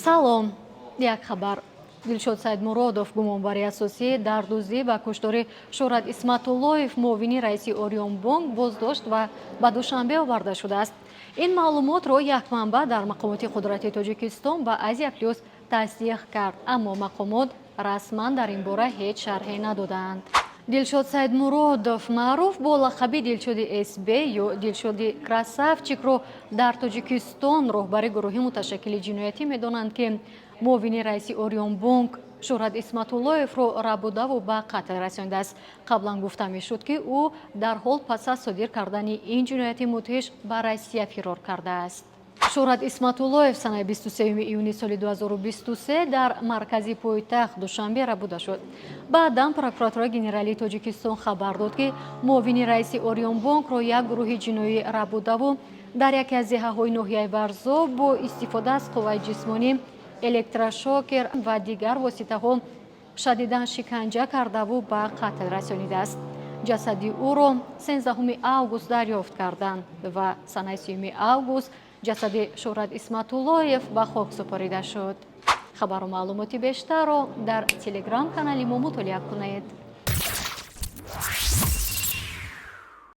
салом. Як хабар. Дилшод Саидмуродов, гумонбари асосӣ дар дуздӣ ва куштори Шӯҳрат Исматуллоев, муовини раиси Орионбонк, боздошт ва ба душанбе оварда шудааст. Ин маълумотро як манбаъ дар мақомоти қудрати Тоҷикистон ба Азия Плюс тасдиқ кард, аммо мақомот расман дар ин бора ҳеҷ шарҳе надоданд. Дилшод Саидмуродов, маъруф бо лақаби Дилшоди СБ ё Дилшоди Красавчикро дар Тоҷикистон роҳбари гурӯҳи муташаккили ҷиноятӣ медонанд, ки муовини раиси Орионбонк Шӯҳрат Исматуллоевро рабудаву ба қатл расонидааст. Қаблан гуфта мешуд, ки ӯ дар ҳол пас аз содир кардани ин ҷинояти мудҳиш ба Россия фирор кардааст. Шӯҳрат Исматуллоев санаи 23 июни соли 2023 дар маркази пойтахт Душанбе рабуда шуд. Баъдан прокуратураи генералии Тоҷикистон хабар дод, ки муовини раиси Орионбонкро як гурӯҳи ҷиноӣ рабудаву дар яке аз деҳаҳои ноҳияи Варзо бо истифода аз қувваи ҷисмонӣ, электрошокер ва дигар воситаҳо шадидан шиканҷа кардаву ба қатл расонидааст. ҷасади ӯро 13 август дарёфт карданд ва санаи 3 август ҷасади Шӯҳрат Исматуллоев ба хок супорида шуд. Хабару маълумоти бештарро дар телеграм-канали мо мутолиа кунед.